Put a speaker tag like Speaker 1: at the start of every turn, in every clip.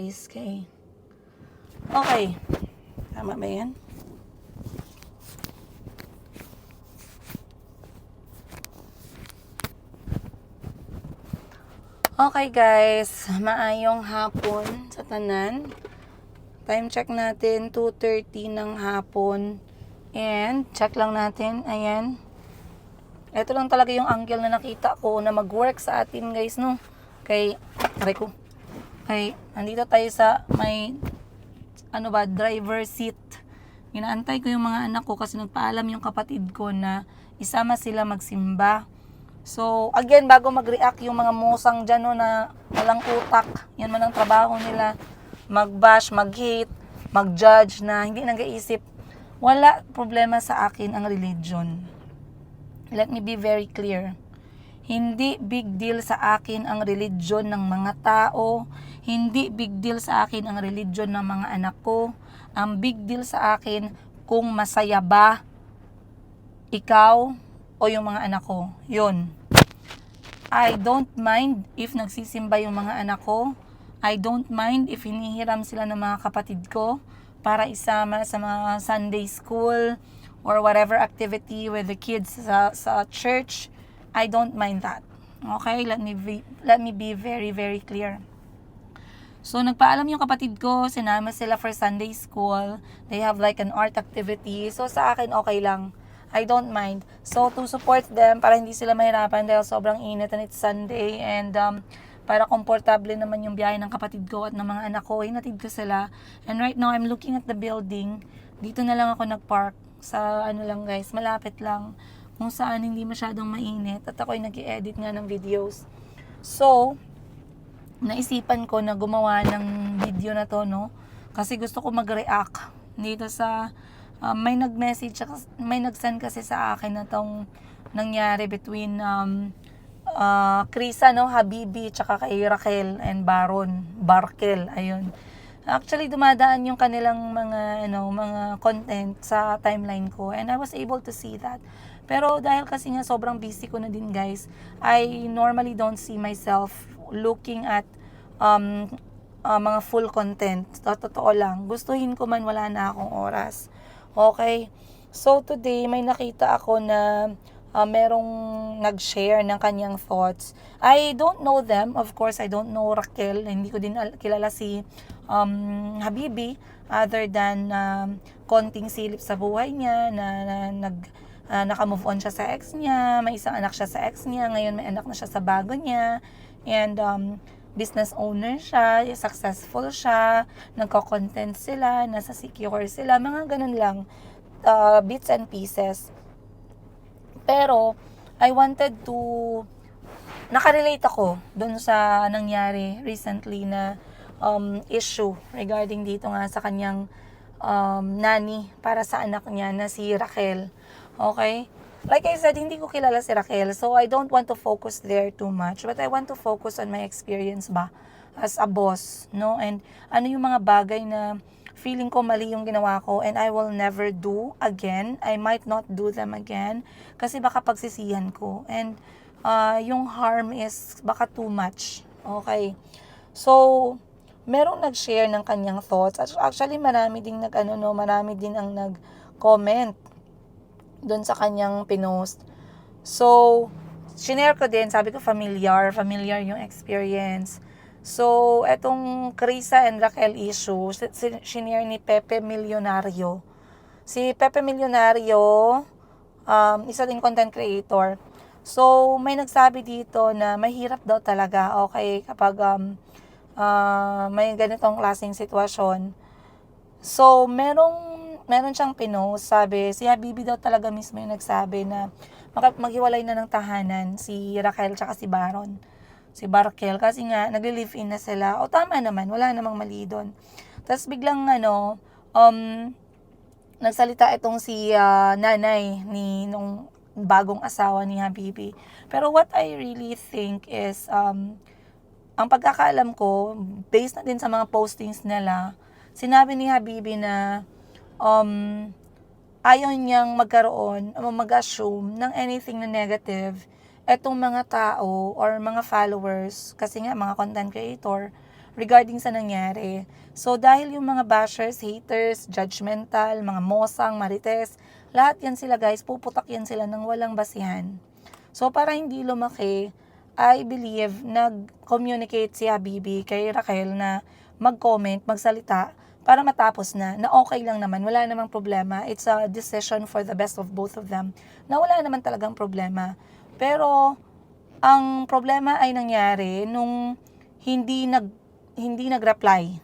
Speaker 1: guys. Okay. Okay. Tama ba yan? Okay guys, maayong hapon sa tanan. Time check natin, 2:30 ng hapon. And check lang natin, ayan. Ito lang talaga yung angle na nakita ko na mag-work sa atin guys, no? Aray ko. Nandito tayo sa may driver seat. Inaantay ko yung mga anak ko kasi nagpaalam yung kapatid ko na isama sila magsimba. So, again, bago mag-react yung mga musang dyan, no, na walang utak, yan man ang trabaho nila, mag-bash, mag-hate, mag-judge na hindi nag-iisip. Wala problema sa akin ang religion. Let me be very clear. Hindi big deal sa akin ang religion ng mga tao. Hindi big deal sa akin ang religion ng mga anak ko. Ang big deal sa akin kung masaya ba ikaw o yung mga anak ko. Yun. I don't mind if nagsisimba yung mga anak ko. I don't mind if hinihiram sila ng mga kapatid ko para isama sa mga Sunday school or whatever activity with the kids sa church. I don't mind that. Okay? Let me be very, very clear. So, nagpaalam yung kapatid ko, sinama sila for Sunday school. They have like an art activity. So, sa akin, okay lang. I don't mind. So, to support them, para hindi sila mahirapan dahil sobrang init and it's Sunday. And, para komportable naman yung biyahe ng kapatid ko at ng mga anak ko, hinatid ko sila. And right now, I'm looking at the building. Dito na lang ako nagpark. Sa lang guys, malapit lang. Kung saan hindi masyadong mainit. At ako'y nag-i-edit nga ng videos. So, naisipan ko na gumawa ng video na to, no? Kasi gusto ko mag-react dito sa may nag-message, may nag-send kasi sa akin na tong nangyari between Krisa, no, Habibi, tsaka kay Raquel and Barkel, ayun. Actually, dumadaan yung kanilang mga content sa timeline ko and I was able to see that. Pero dahil kasi nga sobrang busy ko na din guys, I normally don't see myself looking at mga full content. Totoo lang. Gustuhin ko man, wala na akong oras. Okay? So today, may nakita ako na merong nag-share ng kanyang thoughts. I don't know them. Of course, I don't know Raquel. Hindi ko din kilala si Habibi other than konting silip sa buhay niya na naka-move on siya sa ex niya, may isang anak siya sa ex niya, ngayon may anak na siya sa bago niya, and business owner siya, successful siya, nagko-content sila, nasa secure sila, mga ganun lang, bits and pieces. Pero, I wanted to, nakarelate ako dun sa nangyari recently na issue regarding dito nga sa kanyang nanny para sa anak niya na si Raquel. Okay? Like I said, hindi ko kilala si Raquel, so I don't want to focus there too much, but I want to focus on my experience ba as a boss, no? And ano yung mga bagay na feeling ko mali yung ginawa ko and I will never do again. I might not do them again kasi baka pagsisihan ko. And yung harm is baka too much. Okay? So, merong nag-share ng kanyang thoughts. Actually, marami din ang nag-comment doon sa kanyang pinost. So, shinare ko din, sabi ko familiar yung experience. So, etong Krisa and Raquel issue, shinare ni Pepe Milyonario. Si Pepe Milyonario, isa din content creator. So, may nagsabi dito na mahirap daw talaga, okay, kapag may ganitong klaseng sitwasyon. So, meron siyang pinost, sabi, si Habibi daw talaga mismo yung nagsabi na maghiwalay na ng tahanan si Raquel tsaka si Barkel, kasi nga nagli-live-in na sila. O tama naman, wala namang mali doon. Tapos biglang nagsalita itong si nanay nung bagong asawa ni Habibi. Pero what I really think is, ang pagkakaalam ko, based na din sa mga postings nila, sinabi ni Habibi na ayaw niyang magkaroon o mag-assume ng anything na negative etong mga tao or mga followers, kasi nga mga content creator, regarding sa nangyari. So, dahil yung mga bashers, haters, judgmental, mga mosang, marites, lahat yan sila guys, puputak yan sila ng walang basihan. So, para hindi lumaki, I believe, nag-communicate si Habibi kay Raquel na mag-comment, magsalita, para matapos na okay lang naman, wala namang problema. It's a decision for the best of both of them, na wala naman talagang problema. Pero, ang problema ay nangyari nung hindi nag-reply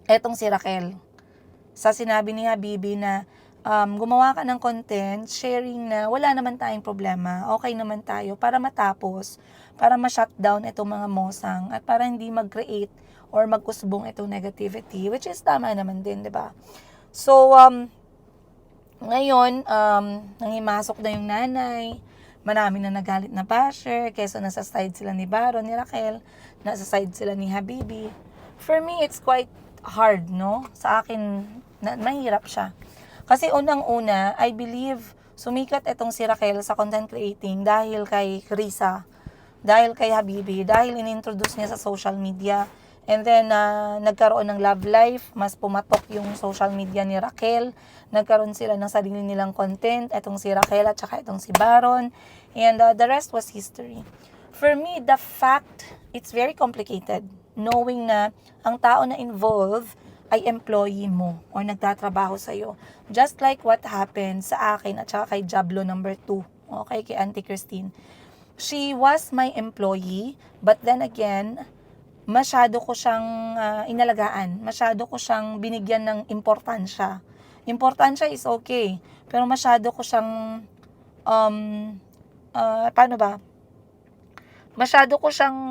Speaker 1: etong si Raquel sa sinabi ni Habibi na gumawa ka ng content, sharing na wala naman tayong problema, okay naman tayo para matapos, para ma-shutdown itong mga mosang at para hindi mag-create or magkusbong itong negativity, which is tama naman din, di ba? So, ngayon, nangimasok na yung nanay, marami na nagalit na basher, kesa nasa side sila ni Baron, ni Raquel, nasa side sila ni Habibi. For me, it's quite hard, no? Sa akin, mahirap siya. Kasi unang-una, I believe, sumikat itong si Raquel sa content creating dahil kay Risa, dahil kay Habibi, dahil inintroduce niya sa social media. And then, nagkaroon ng love life, mas pumatok yung social media ni Raquel. Nagkaroon sila ng sarili nilang content, itong si Raquel at saka itong si Baron. And the rest was history. For me, the fact, it's very complicated. Knowing na ang tao na involved ay employee mo or nagtatrabaho sa'yo. Just like what happened sa akin at saka kay Jablo number 2. Okay, kay Auntie Christine. She was my employee, but then again, masyado ko siyang inalagaan. Masyado ko siyang binigyan ng importansya. Importansya is okay, pero masyado ko siyang, paano ba? Masyado ko siyang,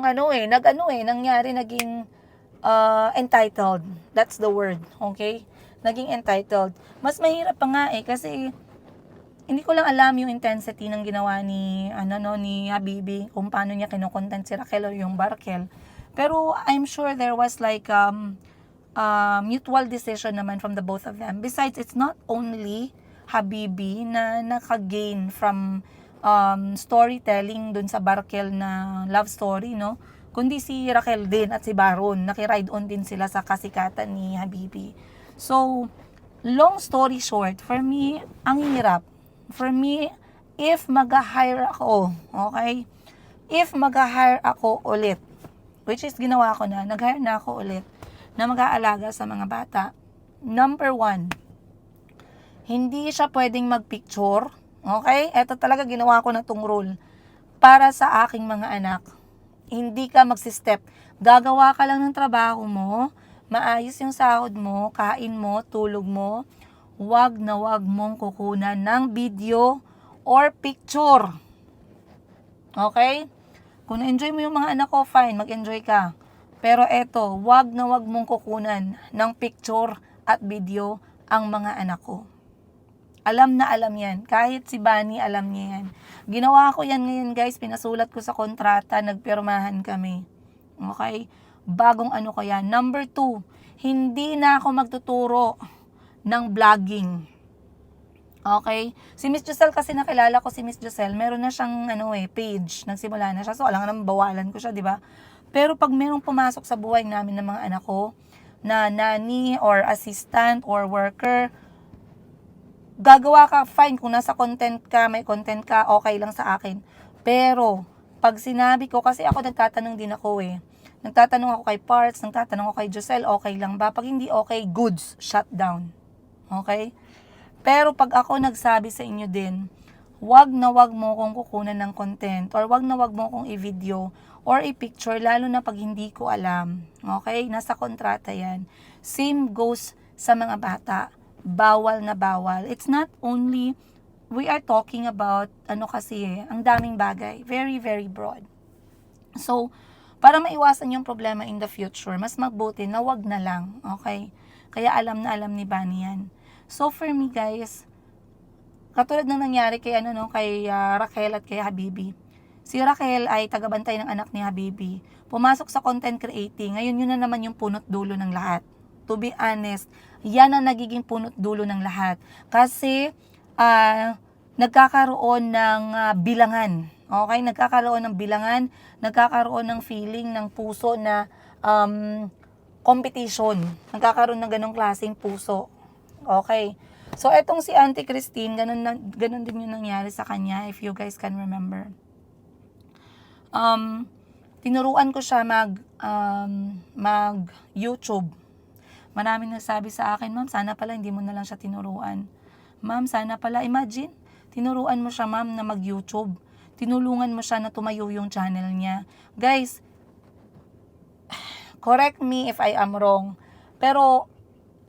Speaker 1: nangyari, naging entitled. That's the word, okay? Naging entitled. Mas mahirap pa nga kasi hindi ko lang alam yung intensity ng ginawa ni Habibi, kung paano niya kinukontent si Raquel o yung Barkel. Pero I'm sure there was like mutual decision naman from the both of them. Besides, it's not only Habibi na nakagain from storytelling dun sa Barkel na love story, no? Kundi si Raquel din at si Baron, nakiride on din sila sa kasikatan ni Habibi. So, long story short, for me, ang hirap. For me, if mag-hire ako, okay? If mag-hire ako ulit, which is ginawa ko na, nag-hire na ako ulit, na mag-aalaga sa mga bata. Number 1, hindi siya pwedeng mag-picture, okay? Ito talaga ginawa ko na tong rule para sa aking mga anak. Hindi ka magsistep. Gagawa ka lang ng trabaho mo, maayos yung sahod mo, kain mo, tulog mo, wag na wag mong kukunan ng video or picture. Okay? Kung na-enjoy mo yung mga anak ko, fine, mag-enjoy ka. Pero eto, wag na wag mong kukunan ng picture at video ang mga anak ko. Alam na alam yan. Kahit si Bani, alam niya yan. Ginawa ko yan ngayon guys, pinasulat ko sa kontrata, nagpirmahan kami. Okay? Bagong ano ko yan. Number 2, hindi na ako magtuturo ng vlogging. Okay? Si Miss Giselle kasi nakilala ko si Miss Giselle, meron na siyang page, nagsimula na siya. So alam nga naman bawalan ko siya, di ba? Pero pag merong pumasok sa buhay namin ng mga anak ko, na nanny or assistant or worker, gagawa ka, fine. Kung nasa content ka, may content ka, okay lang sa akin. Pero, pag sinabi ko, kasi ako nagtatanong din ako Nagtatanong ako kay Parts, nagtatanong ako kay Giselle, okay lang ba? Pag hindi okay, goods, shut down. Okay? Pero pag ako nagsabi sa inyo din, wag na wag mo kong kukunan ng content or wag na wag mo kong i-video or i-picture, lalo na pag hindi ko alam. Okay? Nasa kontrata yan. Same goes sa mga bata. Bawal na bawal. It's not only, we are talking about, ang daming bagay. Very, very broad. So, para maiwasan yung problema in the future, mas magbuti na wag na lang. Okay? Kaya alam na alam ni Bani yan. So, for me guys, katulad ng nangyari kay, kay Raquel at kay Habibi. Si Raquel ay tagabantay ng anak ni Habibi. Pumasok sa content creating. Ngayon yun na naman yung punot dulo ng lahat. To be honest, yan ang nagiging punot dulo ng lahat. Kasi, nagkakaroon ng bilangan. Okay? Nagkakaroon ng bilangan, nagkakaroon ng feeling ng puso na competition. Nagkakaroon ng ganong klaseng puso. Okay. So, etong si Auntie Christine, ganun din yung nangyari sa kanya, if you guys can remember. Tinuruan ko siya mag-YouTube. Maraming nagsabi sa akin, ma'am, sana pala hindi mo na lang siya tinuruan. Ma'am, sana pala, imagine, tinuruan mo siya, ma'am, na mag-YouTube. Tinulungan mo siya na tumayo yung channel niya. Guys, correct me if I am wrong, pero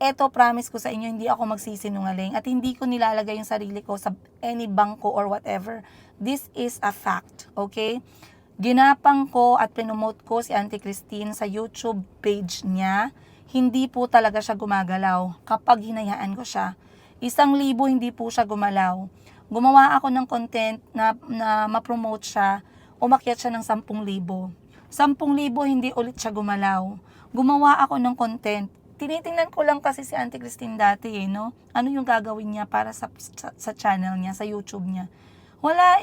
Speaker 1: eto, promise ko sa inyo, hindi ako magsisinungaling at hindi ko nilalagay yung sarili ko sa any bangko or whatever. This is a fact, okay? Ginapang ko at pinomote ko si Auntie Christine sa YouTube page niya. Hindi po talaga siya gumagalaw kapag hinayaan ko siya. 1,000 hindi po siya gumalaw. Gumawa ako ng content na ma-promote siya, umakyat siya ng 10,000. 10,000 hindi ulit siya gumalaw. Gumawa ako ng content. Tinitingnan ko lang kasi si Auntie Christine dati no? Ano yung gagawin niya para sa channel niya, sa YouTube niya. Wala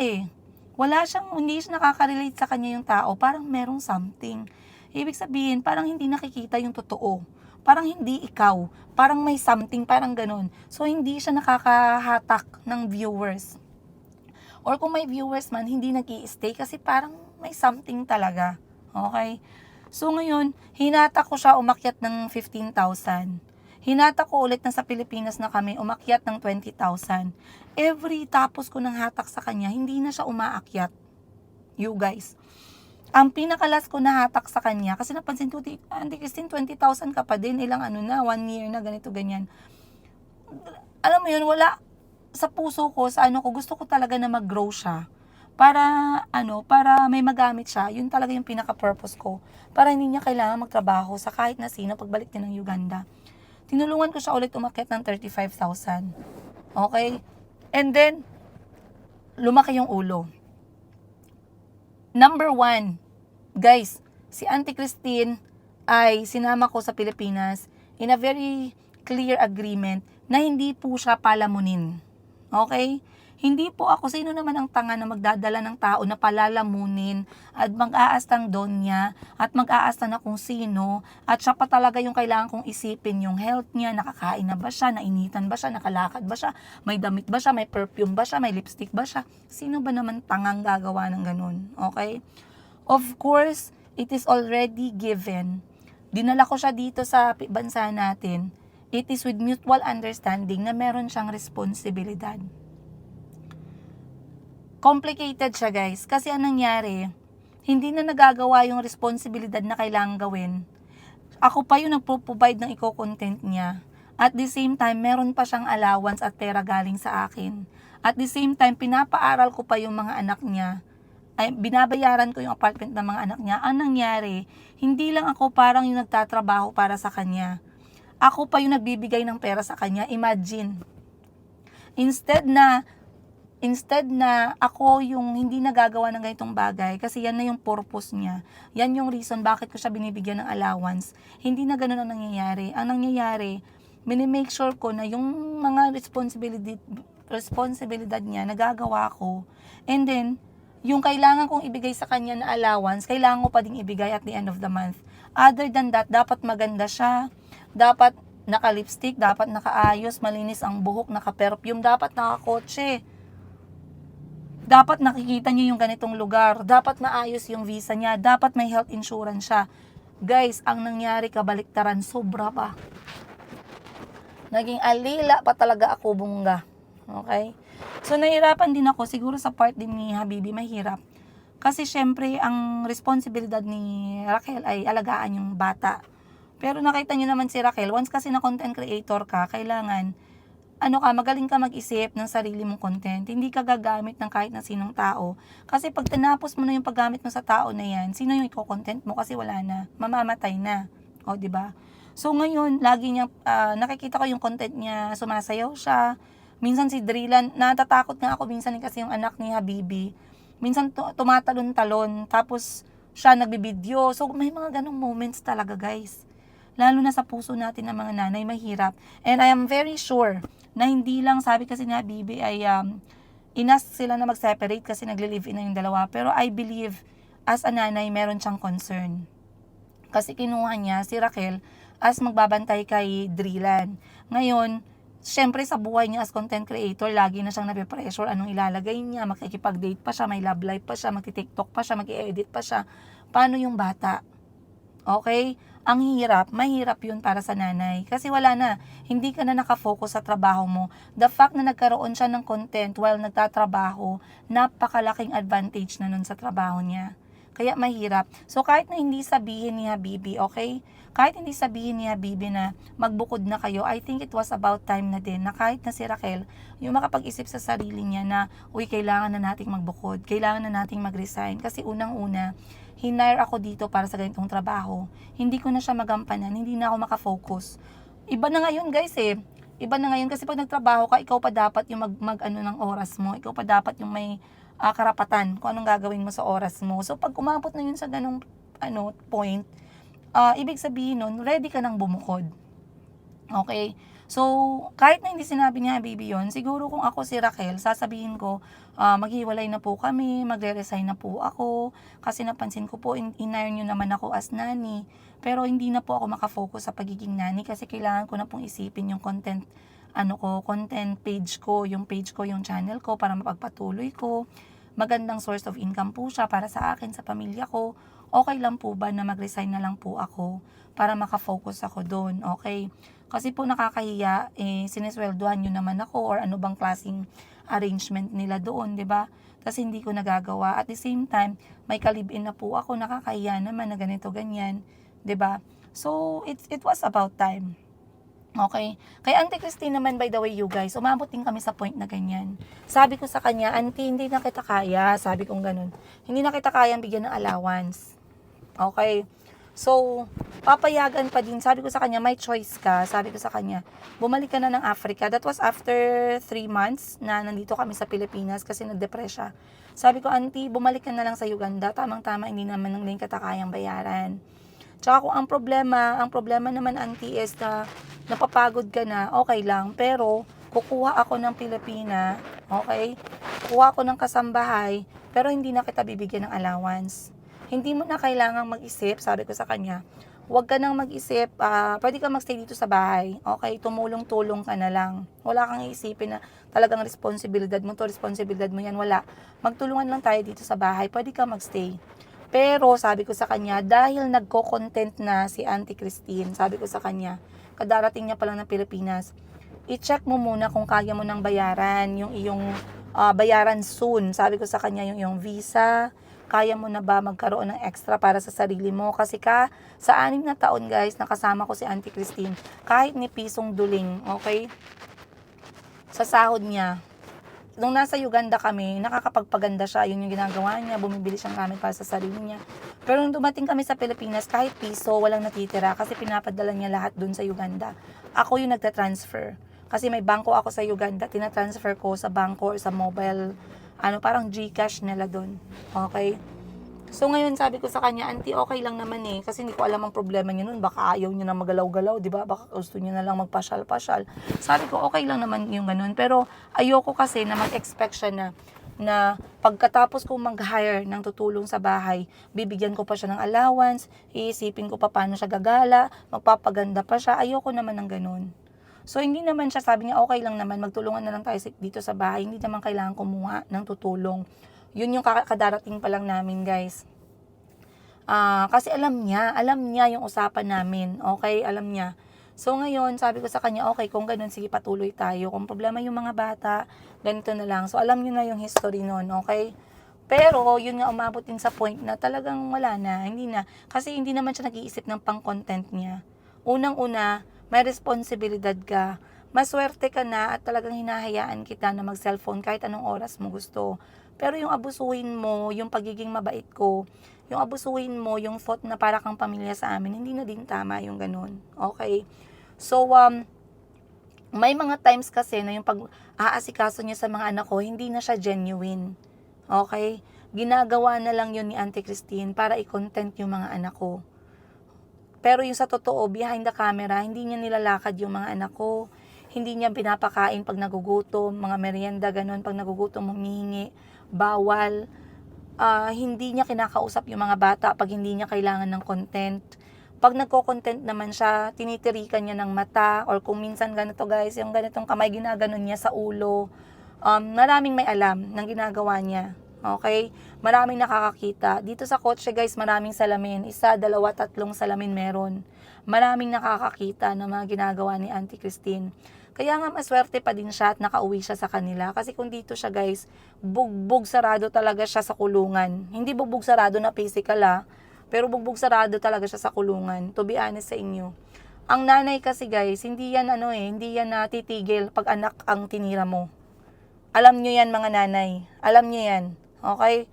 Speaker 1: Wala siyang, hindi siya nakaka-relate sa kanya yung tao. Parang merong something. Ibig sabihin, parang hindi nakikita yung totoo. Parang hindi ikaw. Parang may something, parang ganun. So, hindi siya nakakahatak ng viewers. Or kung may viewers man, hindi nag-i-stay kasi parang may something talaga. Okay? So ngayon, hinatak ko siya umakyat ng 15,000. Hinatak ko ulit na sa Pilipinas na kami, umakyat ng 20,000. Every tapos ko ng hatak sa kanya, hindi na siya umaakyat. You guys. Ang pinakalas ko na hatak sa kanya, kasi napansin ko, Auntie Christine, 20,000 ka pa din, ilang 1 year na, ganito, ganyan. Alam mo yun, wala sa puso ko, sa gusto ko talaga na mag-grow siya. Para may magamit siya, yun talaga yung pinaka-purpose ko. Para hindi niya kailangan magtrabaho sa kahit na sino pagbalik niya ng Uganda. Tinulungan ko siya ulit umakyat ng 35,000. Okay? And then, lumaki yung ulo. Number 1, guys, si Auntie Christine ay sinama ko sa Pilipinas in a very clear agreement na hindi po siya palamunin. Okay? Hindi po ako, sino naman ang tanga na magdadala ng tao na palalamunin at mag-aastang donya at mag-aasta na kung sino at siya pa talaga yung kailangan kong isipin yung health niya, nakakain na ba siya, nainitan ba siya, nakalakad ba siya, may damit ba siya, may perfume ba siya, may lipstick ba siya. Sino ba naman tangang gagawa ng ganun? Okay? Of course, it is already given. Dinala ko siya dito sa bansa natin. It is with mutual understanding na meron siyang responsibilidad. Complicated siya, guys. Kasi anong nangyari, hindi na nagagawa yung responsibilidad na kailangan gawin. Ako pa yung nagpo-provide ng eco-content niya. At the same time, meron pa siyang allowance at pera galing sa akin. At the same time, pinapaaral ko pa yung mga anak niya. Ay, binabayaran ko yung apartment ng mga anak niya. Anong nangyari, hindi lang ako parang yung nagtatrabaho para sa kanya. Ako pa yung nagbibigay ng pera sa kanya. Imagine. Instead na ako yung hindi nagagawa ng ganitong bagay, kasi yan na yung purpose niya. Yan yung reason bakit ko siya binibigyan ng allowance. Hindi na ganun ang nangyayari. Ang nangyayari, minimake sure ko na yung mga responsibilidad niya, nagagawa ko. And then, yung kailangan kong ibigay sa kanya na allowance, kailangan ko pa ding ibigay at the end of the month. Other than that, dapat maganda siya. Dapat naka-lipstick, dapat nakaayos, malinis ang buhok, naka-perfume, dapat nakakotse. Dapat nakikita niyo yung ganitong lugar. Dapat maayos yung visa niya. Dapat may health insurance siya. Guys, ang nangyari kabaliktaran, sobra pa. Naging alila pa talaga ako, bungga. Okay? So, nahirapan din ako. Siguro sa part din ni Habibi, mahirap. Kasi syempre, ang responsibilidad ni Raquel ay alagaan yung bata. Pero nakita niyo naman si Raquel, once kasi na content creator ka, kailangan magaling ka mag-isip ng sarili mong content. Hindi ka gagamit ng kahit na sinong tao. Kasi pag tinapos mo na yung paggamit mo sa tao na yan, sino yung i-content mo? Kasi wala na. Mamamatay na. O, diba? So, ngayon, lagi niya, nakikita ko yung content niya, sumasayaw siya. Minsan si Drillan, natatakot nga ako minsan kasi yung anak ni Habibi. Minsan tumatalon-talon, tapos siya nagbibideo. So, may mga ganong moments talaga, guys. Lalo na sa puso natin ng mga nanay, mahirap. And I am very sure na hindi lang, sabi kasi ni Habibi ay inas sila na mag-separate kasi nagli-live-in na yung dalawa. Pero I believe, as a nanay, meron siyang concern. Kasi kinuha niya si Raquel as magbabantay kay Drillan. Ngayon, syempre sa buhay niya as content creator, lagi na siyang nape-pressure anong ilalagay niya, makikipag-date pa siya, may love life pa siya, magti-TikTok pa siya, mag-i-edit pa siya. Paano yung bata? Okay? Ang hirap, mahirap yun para sa nanay. Kasi wala na, hindi ka na nakafocus sa trabaho mo. The fact na nagkaroon siya ng content while nagtatrabaho, napakalaking advantage na nun sa trabaho niya. Kaya mahirap. So kahit na hindi sabihin ni Habibi, okay? Kahit hindi sabihin ni Habibi na magbukod na kayo, I think it was about time na din na kahit na si Raquel, yung makapag-isip sa sarili niya na, uy, kailangan na nating magbukod, kailangan na nating mag-resign. Kasi unang-una, hinire ako dito para sa ganitong trabaho. Hindi ko na siya magampanan, hindi na ako makafocus. Iba na ngayon guys Iba na ngayon kasi pag nagtrabaho ka, ikaw pa dapat yung mag ng oras mo. Ikaw pa dapat yung may karapatan kung anong gagawin mo sa oras mo. So pag umabot na yun sa ganung point, ibig sabihin nun, ready ka nang bumukod. Okay? So, kahit na hindi sinabi ni Habibi yun, siguro kung ako si Raquel, sasabihin ko, maghiwalay na po kami, magre-resign na po ako, kasi napansin ko po, inire nyo naman ako as nanny, pero hindi na po ako makafocus sa pagiging nanny, kasi kailangan ko na pong isipin yung content, content page ko, yung channel ko, para mapagpatuloy ko. Magandang source of income po siya para sa akin, sa pamilya ko. Okay lang po ba na mag-resign na lang po ako para makafocus ako doon, okay? Kasi po nakakahiya, sinesweldohan nyo naman ako or ano bang klaseng arrangement nila doon, di ba? Kasi hindi ko nagagawa. At the same time, may kalibin na po ako, nakakahiya naman na ganito, ganyan, di ba? So, it was about time. Okay? Kay Auntie Christine naman, by the way, you guys, umabot din kami sa point na ganyan. Sabi ko sa kanya, Auntie, hindi na kita kaya. Sabi kong ganun. Hindi na kita kayang bigyan ng allowance. Okay? So, papayagan pa din. Sabi ko sa kanya, may choice ka. Sabi ko sa kanya, bumalik ka na ng Africa. That was after 3 months na nandito kami sa Pilipinas kasi nag-depress siya. Sabi ko, Auntie, bumalik ka na lang sa Uganda. Tamang-tama, hindi naman ng kita kayang bayaran. Tsaka kung ang problema naman, Auntie, is na napapagod ka na, okay lang. Pero, kukuha ako ng Pilipina, okay? Kukuha ako ng kasambahay, pero hindi na kita bibigyan ng allowance. Hindi mo na kailangang mag-isip, sabi ko sa kanya, huwag ka nang mag-isip, pwede ka magstay dito sa bahay, okay? Tumulong-tulong ka na lang. Wala kang iisipin na talagang responsibilidad mo to, responsibilidad mo yan, wala. Magtulungan lang tayo dito sa bahay, pwede ka magstay. Pero sabi ko sa kanya, dahil nagko-content na si Auntie Christine, sabi ko sa kanya, kadarating niya pa lang ng Pilipinas, i-check mo muna kung kaya mo nang bayaran, yung iyong bayaran soon. Sabi ko sa kanya, yung iyong visa, kaya mo na ba magkaroon ng extra para sa sarili mo? Kasi sa 6 na taon guys, nakasama ko si Auntie Christine, kahit ni pisong duling, okay? Sa sahod niya, nung nasa Uganda kami, nakakapagpaganda siya, yun yung ginagawa niya, bumibili siyang gamit para sa sarili niya. Pero nung dumating kami sa Pilipinas, kahit piso, walang natitira kasi pinapadala niya lahat dun sa Uganda. Ako yung nagtatransfer. Kasi may bangko ako sa Uganda, tinatransfer ko sa bangko or sa mobile, parang GCash nila dun. Okay? So ngayon sabi ko sa kanya, Auntie, okay lang naman kasi hindi ko alam ang problema niya nun, baka ayaw niya na magalaw-galaw, di ba? Baka gusto niya na lang magpasyal-pasyal. Sabi ko, okay lang naman yung ganun, pero ayoko kasi na mag-expect siya na pagkatapos kong mag-hire ng tutulong sa bahay, bibigyan ko pa siya ng allowance, iisipin ko pa paano siya gagala, magpapaganda pa siya, ayoko naman ng ganun. So hindi naman siya, sabi niya, okay lang naman, magtulungan na lang tayo dito sa bahay, hindi naman kailangan kumuha ng tutulong. Yun yung kadarating pa lang namin, guys. Kasi alam niya yung usapan namin. Okay, alam niya. So ngayon, sabi ko sa kanya, okay, kung ganun, sige, patuloy tayo. Kung problema yung mga bata, ganito na lang. So alam niyo na yung history nun, okay? Pero, yun nga, umabot din sa point na talagang wala na, hindi na. Kasi hindi naman siya nag-iisip ng pang-content niya. Unang-una, may responsibilidad ka. Maswerte ka na at talagang hinahayaan kita na mag-cellphone kahit anong oras mo gusto. Pero yung abusuhin mo, yung pagiging mabait ko, yung abusuhin mo, yung thought na para kang pamilya sa amin, hindi na din tama yung ganun. Okay? So, may mga times kasi na yung pag-aasikaso niya sa mga anak ko, hindi na siya genuine. Okay? Ginagawa na lang yun ni Auntie Christine para i-content yung mga anak ko. Pero yung sa totoo, behind the camera, hindi niya nilalakad yung mga anak ko. Hindi niya pinapakain pag nagugutom, mga merienda, ganun, pag nagugutom, humihingi, bawal. Hindi niya kinakausap yung mga bata pag hindi niya kailangan ng content. Pag nagko-content naman siya, tinitirikan niya ng mata, or kung minsan ganito guys, yung ganitong kamay ginaganon niya sa ulo. Maraming may alam ng ginagawa niya. Okay? Maraming nakakakita. Dito sa kotse guys, maraming salamin. 1, 2, 3 salamin meron. Maraming nakakakita ng mga ginagawa ni Auntie Christine. Kaya nga maswerte pa din siya at nakauwi siya sa kanila. Kasi kung dito siya guys, bugbog sarado talaga siya sa kulungan. Hindi bugbog sarado na physical pero bugbog sarado talaga siya sa kulungan. To be honest sa inyo. Ang nanay kasi guys, hindi yan hindi yan natitigil pag anak ang tinira mo. Alam nyo yan mga nanay. Alam nyo yan. Okay?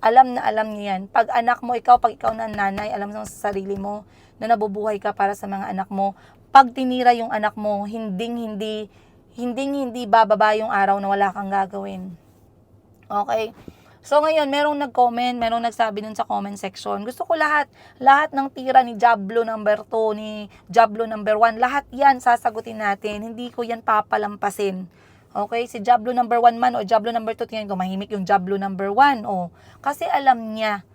Speaker 1: Alam nyo yan. Pag anak mo, pag ikaw na nanay, alam mo sa sarili mo na nabubuhay ka para sa mga anak mo. Pag tinira yung anak mo, hindi bababa yung araw na wala kang gagawin. Okay? So ngayon, merong nag-comment, merong nagsabi dun sa comment section. Gusto ko lahat ng tira ni Diablo number 2, ni Diablo number 1, lahat yan sasagutin natin. Hindi ko yan papalampasin. Okay, si Diablo number 1 man o Diablo number 2, tingnan ko mahimik yung Diablo number 1. Kasi alam niya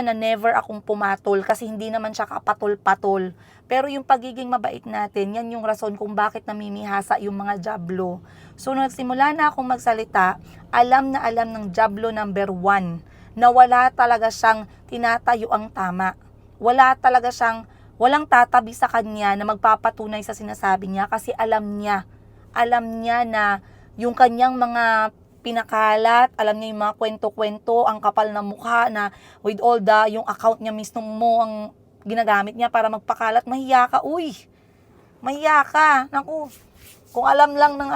Speaker 1: na never akong pumatol kasi hindi naman siya kapatol-patol. Pero yung pagiging mabait natin, yan yung rason kung bakit namimihasa yung mga Diablo. So, nung nagsimula na akong magsalita, alam ng Diablo number 1 na wala talaga siyang tinatayo ang tama. Walang tatabi sa kanya na magpapatunay sa sinasabi niya kasi alam niya na yung kanyang mga pinakalat, alam niya yung mga kwento-kwento, ang kapal na mukha na with all yung account niya mismo mo ang ginagamit niya para magpakalat, mahiya ka, mahiya ka, naku, kung alam lang ng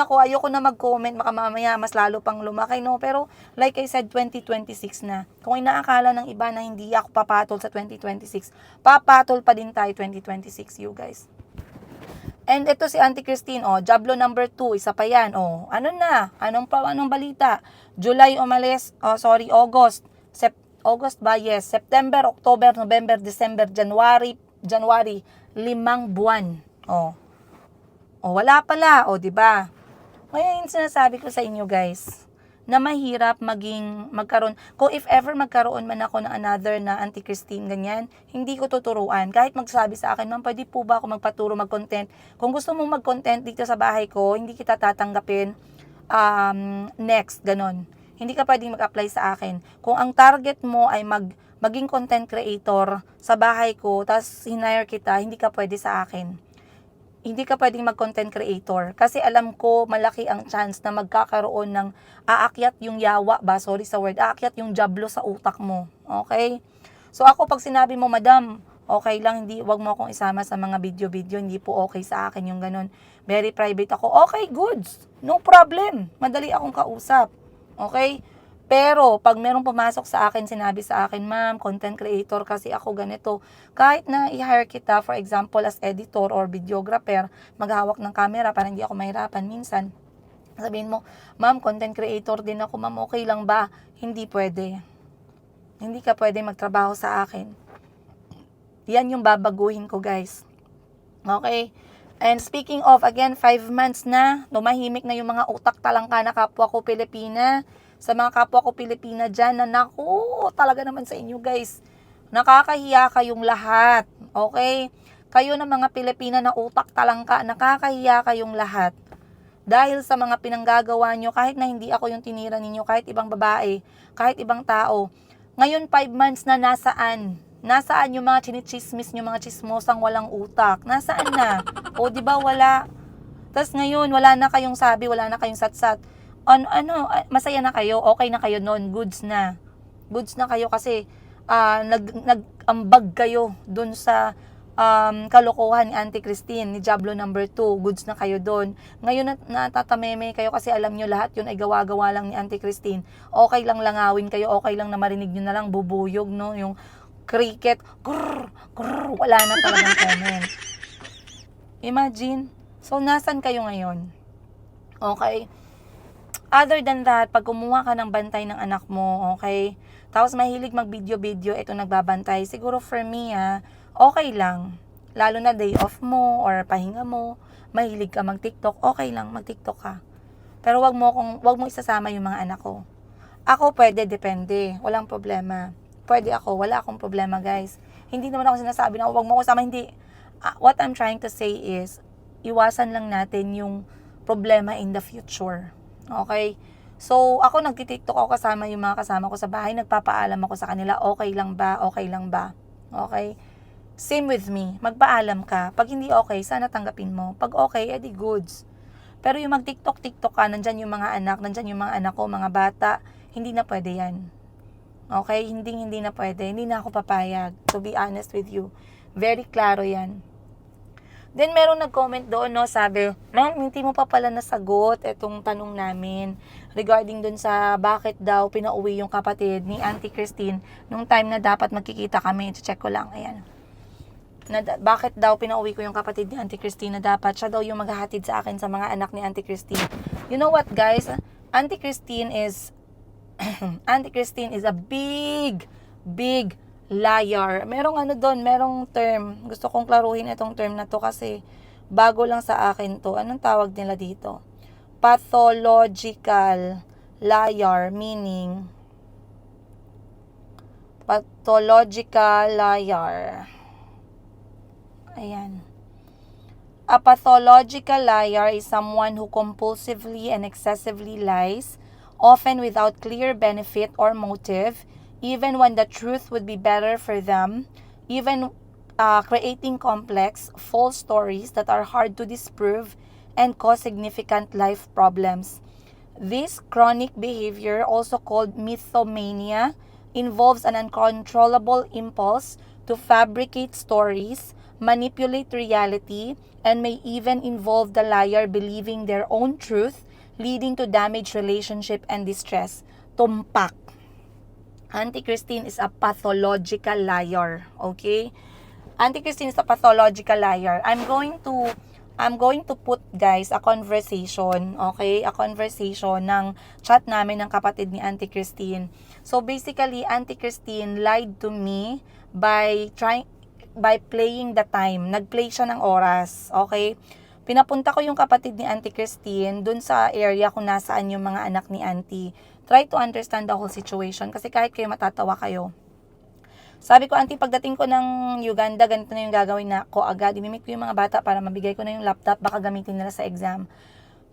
Speaker 1: ayoko na mag-comment, baka mamaya mas lalo pang lumaki, no, pero like I said, 2026 na, kung inaakala ng iba na hindi ako papatol sa 2026, papatol pa din tayo 2026, you guys. And ito si Auntie Christine, Diablo number 2, isa pa yan, anong balita? July umalis, August ba? Yes, September, October, November, December, January, 5 buwan. Wala pala, di ba? Ngayon yung sinasabi ko sa inyo guys, na mahirap magkaroon. Kung if ever magkaroon man ako ng another na Auntie Christine ganyan, hindi ko tuturuan. Kahit magsabi sa akin, ma'am, pwede po ba ako magpaturo, mag-content? Kung gusto mong mag-content dito sa bahay ko, hindi kita tatanggapin next, ganon. Hindi ka pwedeng mag-apply sa akin. Kung ang target mo ay maging content creator sa bahay ko, tapos hinire kita, hindi ka pwede sa akin. Hindi ka pwedeng mag-content creator. Kasi alam ko, malaki ang chance na magkakaroon ng aakyat yung aakyat yung Diablo sa utak mo. Okay? So ako, pag sinabi mo, madam, okay lang, wag mo akong isama sa mga video-video, hindi po okay sa akin yung ganun. Very private ako. Okay, goods. No problem. Madali akong kausap. Okay? Pero, pag merong pumasok sa akin, sinabi sa akin, ma'am, content creator kasi ako ganito. Kahit na i-hire kita, for example, as editor or videographer, maghawak ng camera para hindi ako mahirapan minsan. Sabihin mo, ma'am, content creator din ako, ma'am, okay lang ba? Hindi pwede. Hindi ka pwede magtrabaho sa akin. Yan yung babaguhin ko, guys. Okay? And speaking of, again, 5 months na, lumahimik na yung mga utak talangka na kapwa ko Pilipina. Sa mga kapwa ko Pilipina dyan, na naku, talaga naman sa inyo guys, nakakahiya kayong lahat, okay? Kayo na mga Pilipina na utak talangka, nakakahiya kayong lahat. Dahil sa mga pinanggagawa nyo, kahit na hindi ako yung tinira ninyo, kahit ibang babae, kahit ibang tao, ngayon 5 months na nasaan? Nasaan yung mga chinichismis nyo, mga chismosang walang utak? Nasaan na? O di ba wala? Tapos ngayon, wala na kayong sabi, wala na kayong satsat. Masaya na kayo, okay na kayo noon, goods na kayo kasi nag-ambag kayo dun sa kalokohan ni Auntie Christine, ni Diablo number 2, goods na kayo doon. Ngayon natatameme kayo kasi alam nyo lahat yun ay gawa-gawa lang ni Auntie Christine. Okay lang langawin kayo, okay lang na marinig nyo na lang bubuyog, no? Yung cricket, grrr, grrr, wala na talagang comment. Imagine, so nasan kayo ngayon? Okay? Other than that, pag kumuha ka ng bantay ng anak mo, okay? Tapos mahilig mag-video-video, ito nagbabantay. Siguro for me, okay lang. Lalo na day off mo or pahinga mo, mahilig ka mag-TikTok, okay lang, mag-TikTok ka. Pero wag mo isasama yung mga anak ko. Ako pwede, depende. Walang problema. Pwede ako, wala akong problema guys. Hindi naman ako sinasabi na huwag mo ko sama, hindi. What I'm trying to say is, iwasan lang natin yung problema in the future. Okay? So, ako nagtitiktok ako kasama yung mga kasama ko sa bahay, nagpapaalam ako sa kanila, okay lang ba? Okay lang ba? Okay? Same with me, magpaalam ka. Pag hindi okay, sana tanggapin mo. Pag okay, edi goods. Pero yung mag-tiktok-tiktok ka, nandyan yung mga anak, nandyan yung mga anak ko, mga bata, hindi na pwede yan. Okay? Hindi na pwede. Hindi na ako papayag. To be honest with you. Very klaro yan. Then, meron nag-comment doon, no? Sabi, ma'am, hindi mo pa pala nasagot itong tanong namin regarding doon sa bakit daw pinauwi yung kapatid ni Auntie Christine nung time na dapat magkikita kami. Check ko lang. Ayan. Bakit daw pinauwi ko yung kapatid ni Auntie Christine na dapat siya daw yung maghahatid sa akin sa mga anak ni Auntie Christine. You know what, guys? Auntie Christine is a big liar. Merong term. Gusto kong klaruhin itong term na to kasi bago lang sa akin to. Anong tawag nila dito? Pathological liar, meaning pathological liar. Ayan. A pathological liar is someone who compulsively and excessively lies, often without clear benefit or motive, even when the truth would be better for them, even creating complex, false stories that are hard to disprove and cause significant life problems. This chronic behavior, also called mythomania, involves an uncontrollable impulse to fabricate stories, manipulate reality, and may even involve the liar believing their own truth, leading to damaged relationship and distress. Tumpak. Auntie Christine is a pathological liar. Okay? Auntie Christine is a pathological liar. I'm going to put, guys, a conversation, okay? A conversation ng chat namin ng kapatid ni Auntie Christine. So, basically, Auntie Christine lied to me by playing the time. Nag-play siya ng oras, okay? Pinapunta ko yung kapatid ni Auntie Christine dun sa area kung nasaan yung mga anak ni Auntie. Try to understand the whole situation kasi kahit kayo matatawa kayo. Sabi ko, Auntie, pagdating ko ng Uganda, ganito na yung gagawin na ko agad. Imimit ko yung mga bata para mabigay ko na yung laptop, baka gamitin nila sa exam.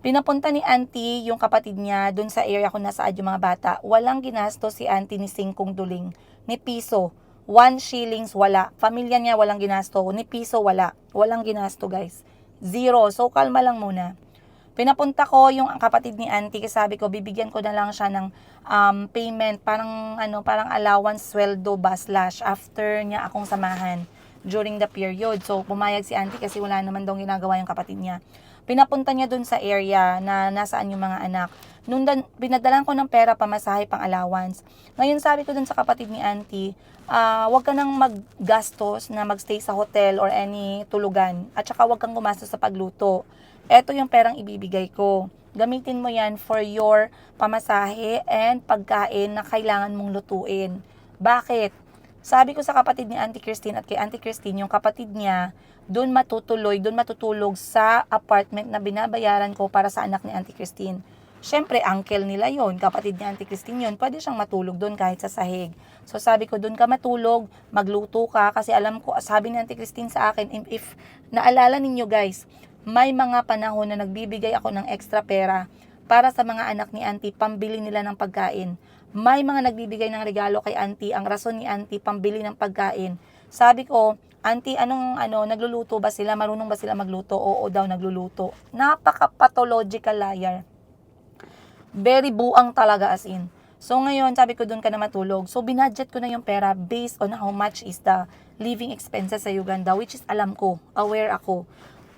Speaker 1: Pinapunta ni Auntie yung kapatid niya dun sa area kung nasaan yung mga bata. Walang ginasto si Auntie ni Singkong Duling, ni piso. 1 shillings, wala. Pamilya niya, walang ginasto. Ni piso, wala. Walang ginasto, guys. 0. So, kalma lang muna. Pinapunta ko yung kapatid ni Auntie kasi sabi ko, bibigyan ko na lang siya ng payment. Parang allowance, sweldo ba, / after niya akong samahan during the period. So, pumayag si Auntie kasi wala naman daw ginagawa yung kapatid niya. Pinapunta niya dun sa area na nasaan yung mga anak. Nung binadalan ko ng pera, pamasahe, pang allowance. Ngayon sabi ko dun sa kapatid ni Auntie, wag ka nang maggastos na magstay sa hotel or any tulugan. At saka wag kang gumastos sa pagluto. Ito yung perang ibibigay ko. Gamitin mo yan for your pamasahe and pagkain na kailangan mong lutuin. Bakit? Sabi ko sa kapatid ni Auntie Christine at kay Auntie Christine, yung kapatid niya, doon matutulog sa apartment na binabayaran ko para sa anak ni Auntie Christine. Siyempre, uncle nila yon, kapatid ni Auntie Christine yon, pwede siyang matulog doon kahit sa sahig. So sabi ko, doon ka matulog, magluto ka, kasi alam ko, sabi ni Auntie Christine sa akin, if naalala ninyo guys, may mga panahon na nagbibigay ako ng extra pera para sa mga anak ni Auntie, pambili nila ng pagkain. May mga nagbibigay ng regalo kay Auntie, ang rason ni Auntie, pambili ng pagkain. Sabi ko, Auntie, nagluluto ba sila? Marunong ba sila magluto? Oo daw, nagluluto. Napaka-pathological liar. Very buang talaga as in. So ngayon, sabi ko doon ka na matulog. So binudget ko na yung pera based on how much is the living expenses sa Uganda, which is alam ko, aware ako.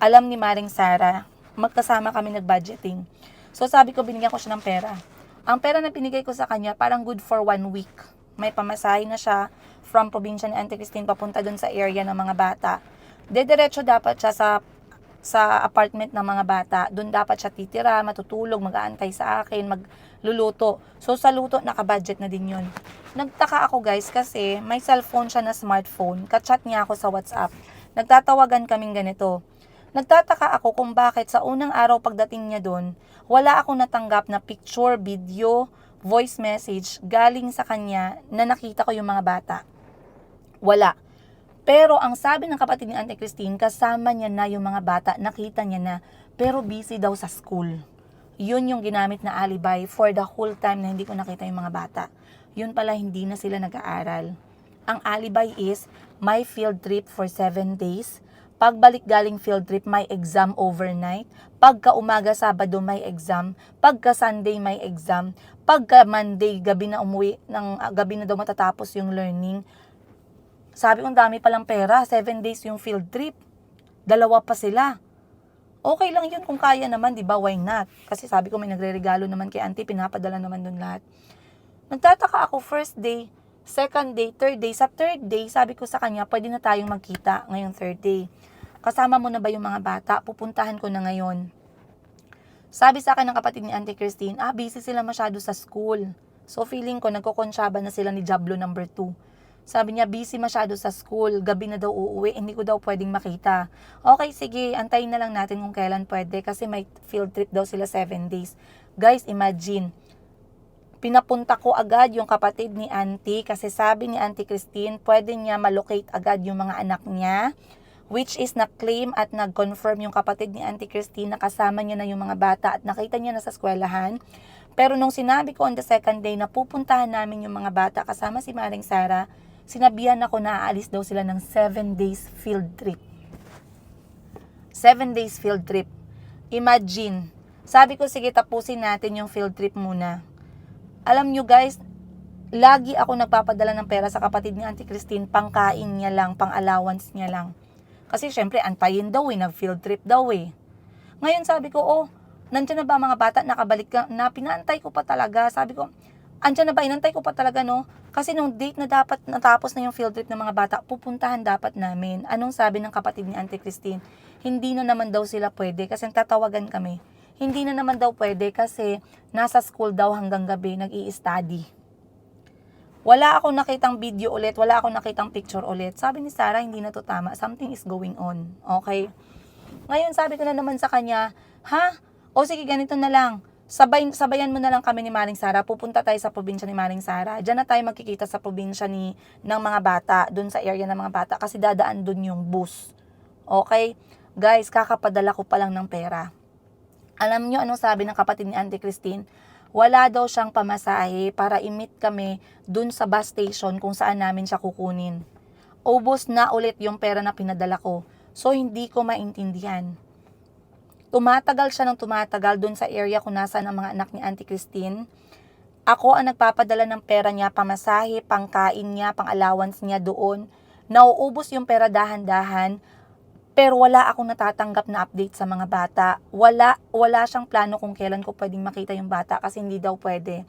Speaker 1: Alam ni Maring Sara, magkasama kami nag-budgeting. So sabi ko, binigyan ko siya ng pera. Ang pera na pinigay ko sa kanya, parang good for 1 week. May pamasahe na siya from probinsya ni Auntie Christine papunta doon sa area ng mga bata. Dediretso dapat siya sa apartment ng mga bata. Doon dapat siya titira, matutulog, mag-aantay sa akin, magluluto. So sa luto, nakabudget na din yun. Nagtaka ako guys kasi may cellphone siya na smartphone. Kachat niya ako sa WhatsApp. Nagtatawagan kaming ganito. Nagtataka ako kung bakit sa unang araw pagdating niya doon, wala akong natanggap na picture, video, voice message galing sa kanya na nakita ko yung mga bata. Wala. Pero ang sabi ng kapatid ni Auntie Christine, kasama niya na yung mga bata, nakita niya na, pero busy daw sa school. Yun yung ginamit na alibi for the whole time na hindi ko nakita yung mga bata. Yun pala, hindi na sila nag-aaral. Ang alibi is, may field trip for 7 days. Pagbalik galing field trip, may exam overnight. Pagka umaga, Sabado, may exam. Pagka Sunday, may exam. Pagka Monday, gabi na umuwi, gabi na daw matatapos yung learning. Sabi ko, dami palang pera. 7 days yung field trip. 2 pa sila. Okay lang yun kung kaya naman, di ba? Why not? Kasi sabi ko, may nagre-regalo naman kay auntie, pinapadala naman dun lahat. Nagtataka ako, first day, second day, third day. Sa third day, sabi ko sa kanya, pwede na tayong magkita ngayong third day. Kasama mo na ba yung mga bata? Pupuntahan ko na ngayon. Sabi sa akin ng kapatid ni Auntie Christine, busy sila masyado sa school. So feeling ko, nagkokonsyaba na sila ni Diablo number 2. Sabi niya, busy masyado sa school, gabi na daw uuwi, hindi ko daw pwedeng makita. Okay, sige, antayin na lang natin kung kailan pwede kasi may field trip daw sila 7 days. Guys, imagine, pinapunta ko agad yung kapatid ni Auntie kasi sabi ni Auntie Christine, pwede niya malocate agad yung mga anak niya, which is na-claim at nag-confirm yung kapatid ni Auntie Christine na kasama niya na yung mga bata at nakita niya na sa eskwelahan. Pero nung sinabi ko on the second day na pupuntahan namin yung mga bata kasama si Maring Sara, sinabihan ako na aalis daw sila ng 7 days field trip. 7 days field trip. Imagine. Sabi ko, sige, tapusin natin yung field trip muna. Alam nyo guys, lagi ako nagpapadala ng pera sa kapatid ni Auntie Christine, pangkain niya lang, pang allowance niya lang. Kasi syempre, antayin daw nag-field trip daw Ngayon sabi ko, nandiyan na ba mga bata, nakabalik ka, na pinaantay ko pa talaga. Sabi ko, andyan na ba, inantay ko pa talaga Kasi nung date na dapat natapos na yung field trip ng mga bata, pupuntahan dapat namin. Anong sabi ng kapatid ni Auntie Christine? Hindi na naman daw sila pwede kasi tatawagan kami. Hindi na naman daw pwede kasi nasa school daw hanggang gabi, nag-i-study. Wala akong nakitang video ulit, wala akong nakitang picture ulit. Sabi ni Sarah, hindi na to tama. Something is going on. Okay? Ngayon, sabi ko na naman sa kanya, o sige, ganito na lang. Sabayan mo na lang kami ni Maring Sara. Pupunta tayo sa probinsya ni Maring Sara. Diyan na tayo magkikita sa probinsya ng mga bata, dun sa area ng mga bata, kasi dadaan dun yung bus. Okay? Guys, kakapadala ko pa lang ng pera. Alam nyo anong sabi ng kapatid ni Auntie Christine? Wala daw siyang pamasahe para i-meet kami dun sa bus station kung saan namin siya kukunin. Ubos na ulit yung pera na pinadala ko. So, hindi ko maintindihan. Tumatagal siya ng tumatagal dun sa area kung nasaan ang mga anak ni Auntie Christine. Ako ang nagpapadala ng pera niya, pamasahe, pangkain niya, pang-allowance niya doon. Nauubos yung pera dahan-dahan, pero wala akong natatanggap na update sa mga bata. Wala siyang plano kung kailan ko pwedeng makita yung bata kasi hindi daw pwede.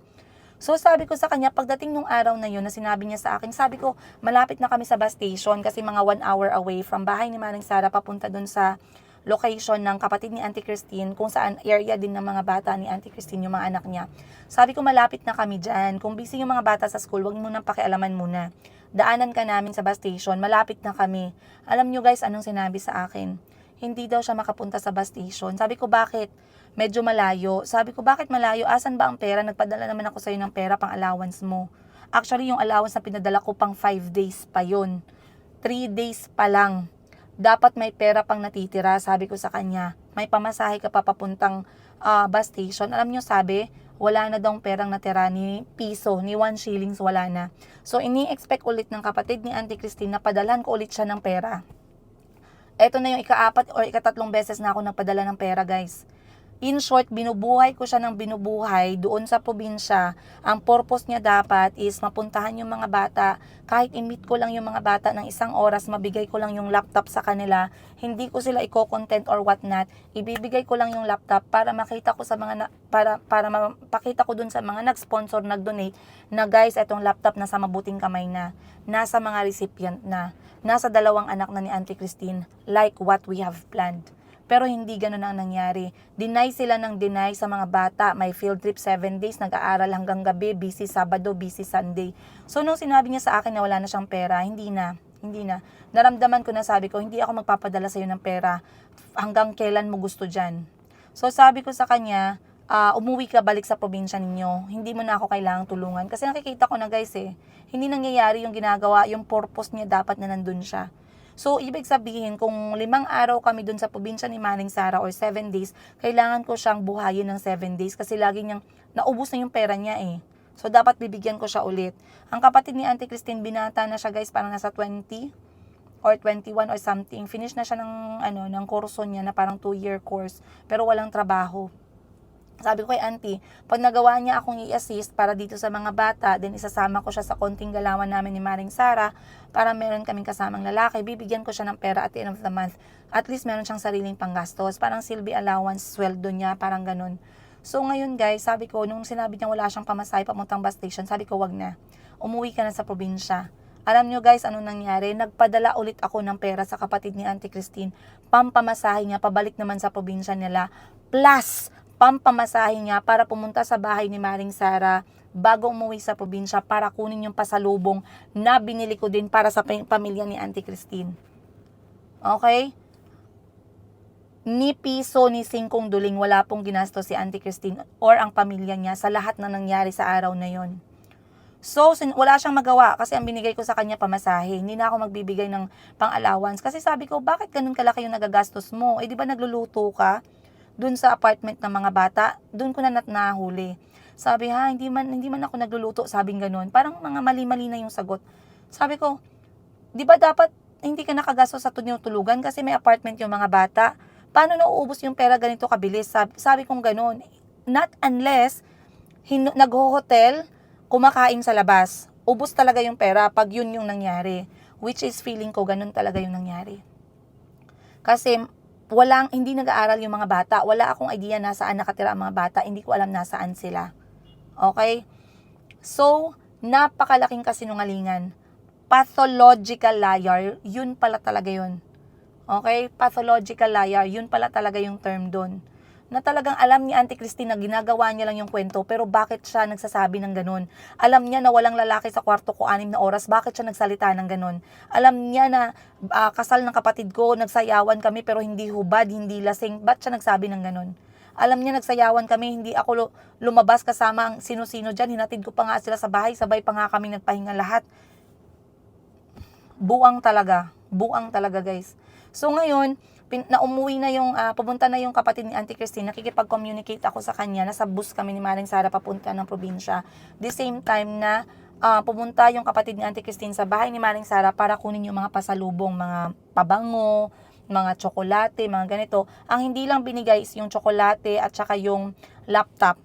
Speaker 1: So sabi ko sa kanya, pagdating nung araw na yun na sinabi niya sa akin, sabi ko, malapit na kami sa bus station kasi mga 1 hour away from bahay ni Maring Sara papunta dun sa location ng kapatid ni Auntie Christine, kung saan area din ng mga bata ni Auntie Christine, yung mga anak niya. Sabi ko, malapit na kami dyan. Kung busy yung mga bata sa school, wag mo nang pakialaman muna. Daanan ka namin sa bus station, malapit na kami. Alam nyo guys, anong sinabi sa akin? Hindi daw siya makapunta sa bus station. Sabi ko, bakit? Medyo malayo. Sabi ko, bakit malayo? Asan ba ang pera? Nagpadala naman ako sa'yo ng pera pang allowance mo. Actually, yung allowance na pinadala ko pang 5 days pa yun. 3 days pa lang. Dapat may pera pang natitira, sabi ko sa kanya. May pamasahe ka pa papuntang bus station. Alam nyo, sabi, wala na daw perang natira ni piso, ni 1 shillings, wala na. So, ini-expect ulit ng kapatid ni Auntie Christine na padalhan ko ulit siya ng pera. Ito na yung ika-4 or ika-3 beses na ako nagpadala ng pera, guys. In short, binubuhay ko siya ng binubuhay doon sa probinsya. Ang purpose niya dapat is mapuntahan yung mga bata. Kahit i-meet ko lang yung mga bata ng 1 oras, mabigay ko lang yung laptop sa kanila. Hindi ko sila i-content or whatnot. Ibibigay ko lang yung laptop para makita ko sa mga para mapakita ko dun sa mga nag-sponsor, nag-donate na guys, itong laptop nasa mabuting kamay na. Nasa mga recipient na. Nasa 2 anak na ni Auntie Christine, like what we have planned. Pero hindi ganoon ang nangyari. Deny sila ng deny sa mga bata. May field trip 7 days, nag-aaral hanggang gabi, busy Sabado, busy Sunday. So nung sinabi niya sa akin na wala na siyang pera, hindi na. Naramdaman ko na, sabi ko, hindi ako magpapadala sa iyo ng pera hanggang kailan mo gusto dyan. So sabi ko sa kanya, umuwi ka, balik sa probinsya ninyo. Hindi mo na ako kailangang tulungan. Kasi nakikita ko na guys hindi nangyayari yung ginagawa, yung purpose niya dapat na nandun siya. So, ibig sabihin, kung 5 araw kami dun sa probinsya ni Manning Sara or 7 days, kailangan ko siyang buhayin ng 7 days kasi lagi niyang naubos na yung pera niya eh. So, dapat bibigyan ko siya ulit. Ang kapatid ni Auntie Christine, binata na siya guys, parang nasa 20 or 21 or something. Finish na siya ng kurso niya na parang 2-year course, pero walang trabaho. Sabi ko kay auntie, pag nagawa niya akong i-assist para dito sa mga bata, then isasama ko siya sa konting galawan namin ni Maring Sara, para meron kaming kasamang lalaki, bibigyan ko siya ng pera at the end of the month. At least meron siyang sariling panggastos, parang silbi allowance, sweldo niya, parang ganun. So ngayon guys, sabi ko, nung sinabi niya wala siyang pamasahe papuntang bus station, sabi ko wag na, umuwi ka na sa probinsya. Alam nyo guys, ano nangyari? Nagpadala ulit ako ng pera sa kapatid ni Auntie Christine, pampamasahe niya, pabalik naman sa probinsya nila, plus pampamasahe niya para pumunta sa bahay ni Maring Sara bago umuwi sa probinsya para kunin yung pasalubong na binili ko din para sa pamilya ni Auntie Christine. Okay? Ni piso ni singkong duling wala pong ginastos si Auntie Christine or ang pamilya niya sa lahat na nangyari sa araw na yon. So, wala siyang magawa kasi ang binigay ko sa kanya pamasahe. Hindi na ako magbibigay ng pang-allowance. Kasi sabi ko, bakit ganun kalaki yung nagagastos mo? Eh, di ba nagluluto ka? Dun sa apartment ng mga bata, dun ko na nahuli. Sabi hindi man ako nagluluto, sabing ganun. Parang mga mali-mali na yung sagot. Sabi ko, di ba dapat hindi ka nakagastos sa tinutulugan kasi may apartment yung mga bata? Paano nauubos yung pera ganito kabilis? Sabi kong ganun. Not unless nag-hotel, kumakain sa labas. Ubos talaga yung pera pag yun yung nangyari. Which is feeling ko ganun talaga yung nangyari. Kasi hindi nag-aaral yung mga bata. Wala akong idea nasaan nakatira ang mga bata. Hindi ko alam nasaan sila. Okay? So, napakalaking kasinungalingan. Pathological liar, yun pala talaga yun. Okay? Pathological liar, yun pala talaga yung term doon. Na talagang alam ni Auntie Christine na ginagawa niya lang yung kwento, pero bakit siya nagsasabi ng ganun? Alam niya na walang lalaki sa kwarto ko 6 na oras, bakit siya nagsalita ng ganun? Alam niya na kasal ng kapatid ko, nagsayawan kami pero hindi hubad, hindi lasing, ba't siya nagsabi ng ganun? Alam niya nagsayawan kami, hindi ako lumabas kasama ang sino-sino dyan, hinatid ko pa nga sila sa bahay, sabay pa nga kami nagpahinga lahat. Buang talaga guys. So ngayon, umuwi na pumunta na yung kapatid ni Auntie Christine, nakikipag-communicate ako sa kanya, nasa bus kami ni Maring Sara papunta ng probinsya. The same time na pumunta yung kapatid ni Auntie Christine sa bahay ni Maring Sara para kunin yung mga pasalubong, mga pabango, mga tsokolate, mga ganito. Ang hindi lang binigay is yung tsokolate at saka yung laptop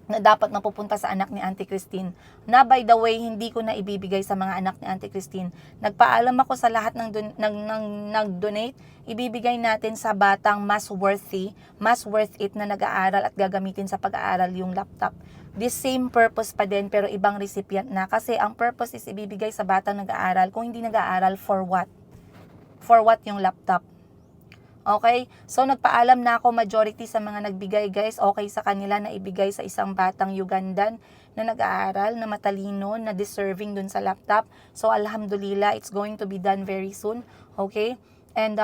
Speaker 1: na dapat napupunta sa anak ni Auntie Christine. Na by the way, hindi ko na ibibigay sa mga anak ni Auntie Christine. Nagpaalam ako sa lahat ng nag-donate, ibibigay natin sa batang mas worth it na nag-aaral at gagamitin sa pag-aaral yung laptop. The same purpose pa din pero ibang recipient na. Kasi ang purpose is ibibigay sa batang nag-aaral. Kung hindi nag-aaral, for what? For what yung laptop? Okay? So, nagpaalam na ako majority sa mga nagbigay guys. Okay sa kanila na ibigay sa isang batang Ugandan na nag-aaral, na matalino, na deserving dun sa laptop. So, alhamdulillah, it's going to be done very soon. Okay? And,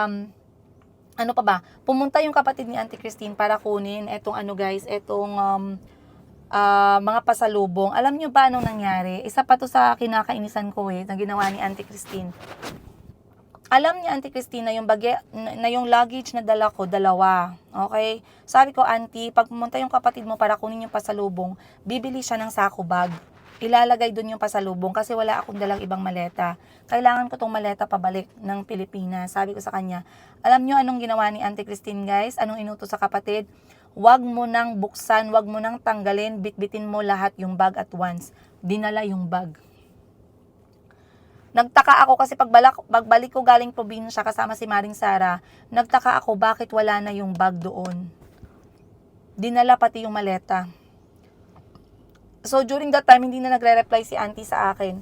Speaker 1: ano pa ba? Pumunta yung kapatid ni Auntie Christine para kunin etong mga pasalubong. Alam nyo ba anong nangyari? Isa pa to sa kinakainisan ko na ginawa ni Auntie Christine. Alam niya Auntie Christine na yung luggage na dala ko, 2. Okay? Sabi ko, Auntie, pag pumunta yung kapatid mo para kunin yung pasalubong, bibili siya ng sako bag. Ilalagay dun yung pasalubong kasi wala akong dalang ibang maleta. Kailangan ko tong maleta pabalik ng Pilipinas. Sabi ko sa kanya, alam nyo anong ginawa ni Auntie Christine guys? Anong inutos sa kapatid? Wag mo nang buksan, wag mo nang tanggalin, bitbitin mo lahat yung bag at once. Dinala yung bag. Nagtaka ako kasi pagbalik ko galing probinsya kasama si Maring Sara, nagtaka ako bakit wala na yung bag doon. Dinala pati yung maleta. So during that time, hindi na nagre-reply si Auntie sa akin.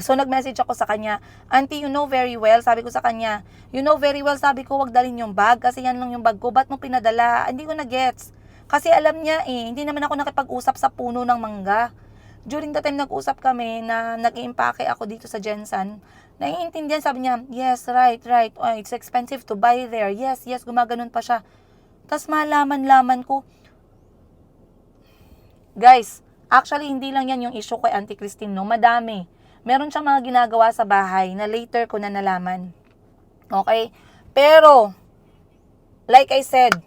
Speaker 1: So nag-message ako sa kanya, Auntie, you know very well, sabi ko sa kanya, you know very well, sabi ko, wag dalhin yung bag kasi yan lang yung bag ko, ba't mo pinadala? Hindi ko na-gets. Kasi alam niya hindi naman ako nakipag-usap sa puno ng mangga. During the time nag-usap kami na nag-iimpake ako dito sa Jensen, naiintindihan, sabi niya, yes, right, oh, it's expensive to buy there, yes, gumaganon pa siya. Tapos malaman ko, guys, actually hindi lang yan yung issue kay Auntie Christine, no? Madami. Meron siyang mga ginagawa sa bahay na later ko na nalaman. Okay? Pero, like I said,